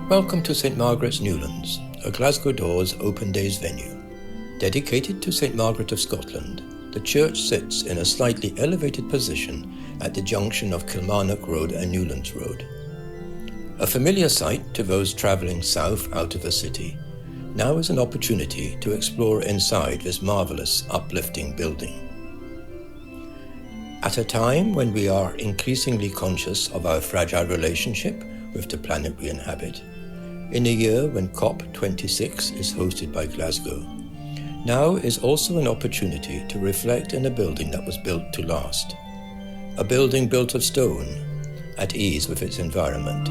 Welcome to St Margaret's Newlands, a Glasgow Doors open days venue. Dedicated to St Margaret of Scotland, the church sits in a slightly elevated position at the junction of Kilmarnock Road and Newlands Road. A familiar sight to those travelling south out of the city, now is an opportunity to explore inside this marvellous, uplifting building. At a time when we are increasingly conscious of our fragile relationship with the planet we inhabit, in a year when COP26 is hosted by Glasgow, now is also an opportunity to reflect in a building that was built to last. A building built of stone, at ease with its environment.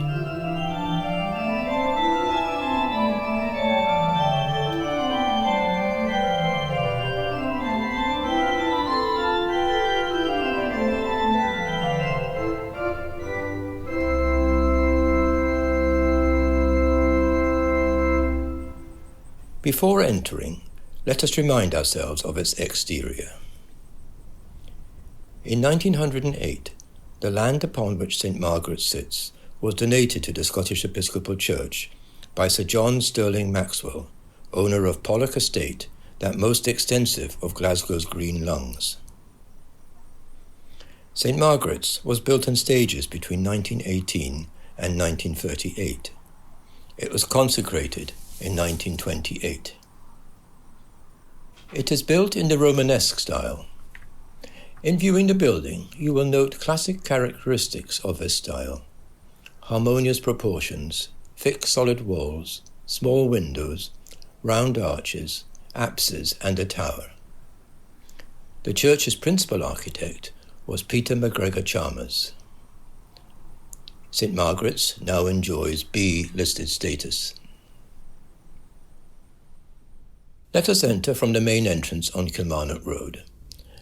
Before entering, let us remind ourselves of its exterior. In 1908, the land upon which St Margaret sits was donated to the Scottish Episcopal Church by Sir John Stirling Maxwell, owner of Pollock Estate, that most extensive of Glasgow's green lungs. St Margaret's was built in stages between 1918 and 1938. It was consecrated in 1928. It is built in the Romanesque style. In viewing the building, you will note classic characteristics of this style: harmonious proportions, thick solid walls, small windows, round arches, apses and a tower. The church's principal architect was Peter McGregor Chalmers. St Margaret's now enjoys B listed status. Let us enter from the main entrance on Kilmarnock Road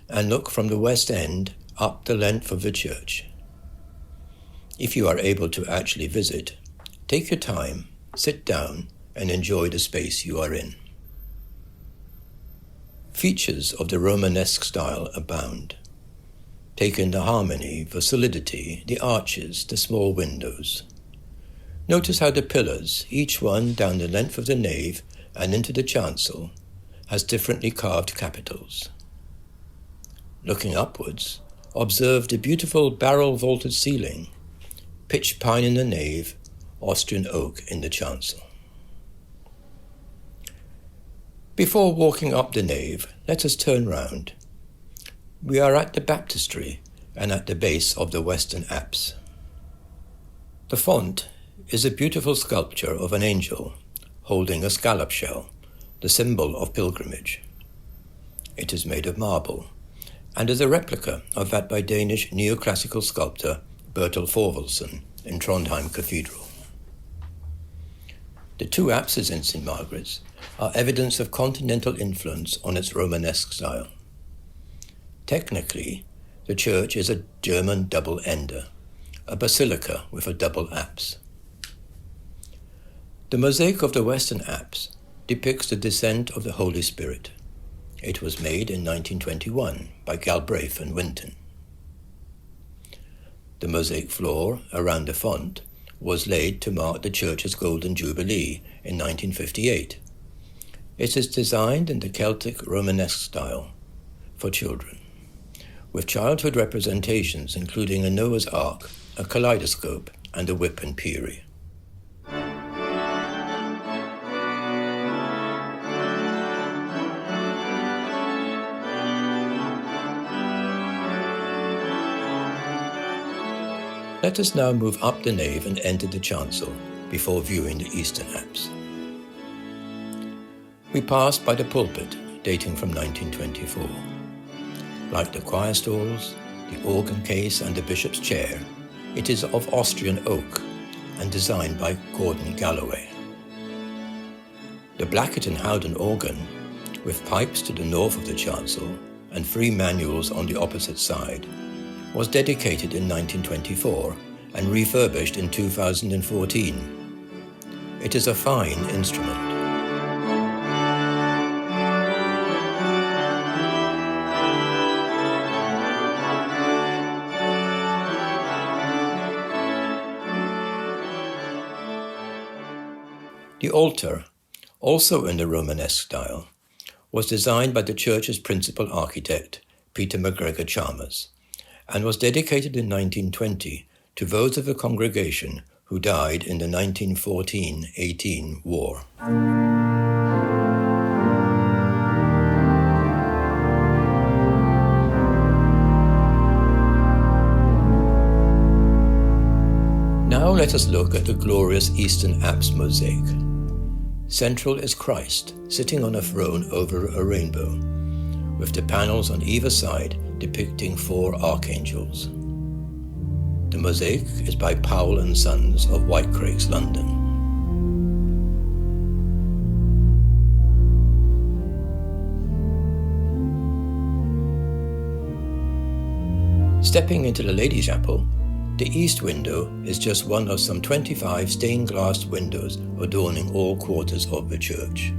and look from the west end up the length of the church. If you are able to actually visit, take your time, sit down and enjoy the space you are in. Features of the Romanesque style abound. Take in the harmony, the solidity, the arches, the small windows. Notice how the pillars, each one down the length of the nave and into the chancel, has differently carved capitals. Looking upwards, observe the beautiful barrel-vaulted ceiling, pitch pine in the nave, Austrian oak in the chancel. Before walking up the nave, let us turn round. We are at the baptistry and at the base of the western apse. The font is a beautiful sculpture of an angel holding a scallop shell, the symbol of pilgrimage. It is made of marble and is a replica of that by Danish neoclassical sculptor Bertel Thorvaldsen in Trondheim Cathedral. The two apses in St Margaret's are evidence of continental influence on its Romanesque style. Technically, the church is a German double-ender, a basilica with a double apse. The mosaic of the western apse depicts the descent of the Holy Spirit. It was made in 1921 by Galbraith and Winton. The mosaic floor around the font was laid to mark the church's Golden Jubilee in 1958. It is designed in the Celtic Romanesque style for children, with childhood representations including a Noah's Ark, a kaleidoscope and a whip and peary. Let us now move up the nave and enter the chancel before viewing the eastern apse. We pass by the pulpit, dating from 1924. Like the choir stalls, the organ case and the bishop's chair, it is of Austrian oak and designed by Gordon Galloway. The Blackett and Howden organ, with pipes to the north of the chancel and 3 manuals on the opposite side, was dedicated in 1924 and refurbished in 2014. It is a fine instrument. The altar, also in the Romanesque style, was designed by the church's principal architect, Peter McGregor Chalmers, and was dedicated in 1920 to those of the congregation who died in the 1914-18 war. Now let us look at the glorious Eastern apse mosaic. Central is Christ, sitting on a throne over a rainbow, with the panels on either side depicting 4 archangels. The mosaic is by Powell and Sons of Whitecrakes, London. Stepping into the Ladies' Chapel, the east window is just one of some 25 stained glass windows adorning all quarters of the church.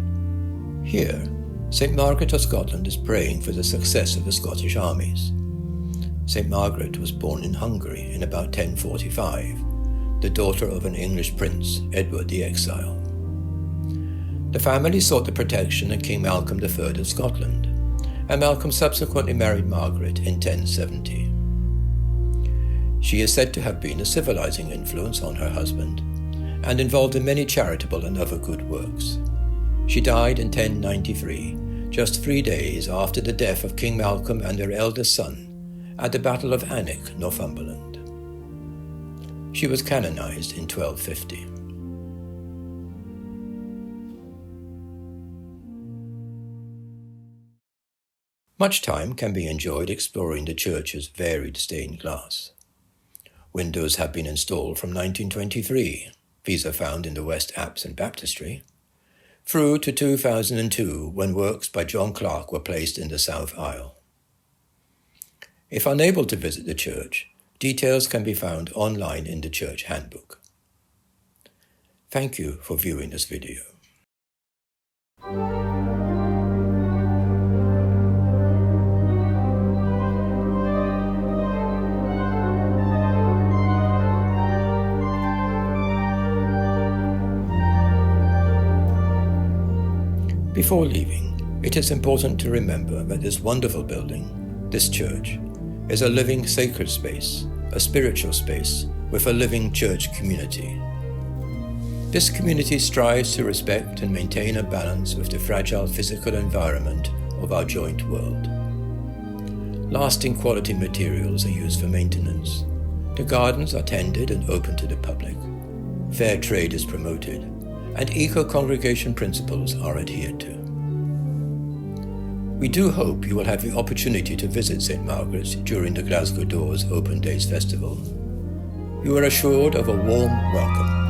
Here, St Margaret of Scotland is praying for the success of the Scottish armies. St Margaret was born in Hungary in about 1045, the daughter of an English prince, Edward the Exile. The family sought the protection of King Malcolm III of Scotland, and Malcolm subsequently married Margaret in 1070. She is said to have been a civilizing influence on her husband, and involved in many charitable and other good works. She died in 1093, just 3 days after the death of King Malcolm and their eldest son, at the Battle of Alnwick, Northumberland. She was canonized in 1250. Much time can be enjoyed exploring the church's varied stained glass. Windows have been installed from 1923, these are found in the west apse and baptistry, through to 2002 when works by John Clark were placed in the south aisle. If unable to visit the church, details can be found online in the church handbook. Thank you for viewing this video. Before leaving, it is important to remember that this wonderful building, this church, is a living sacred space, a spiritual space with a living church community. This community strives to respect and maintain a balance with the fragile physical environment of our joint world. Lasting quality materials are used for maintenance. The gardens are tended and open to the public. Fair trade is promoted, and eco-congregation principles are adhered to. We do hope you will have the opportunity to visit St Margaret's during the Glasgow Doors Open Days Festival. You are assured of a warm welcome.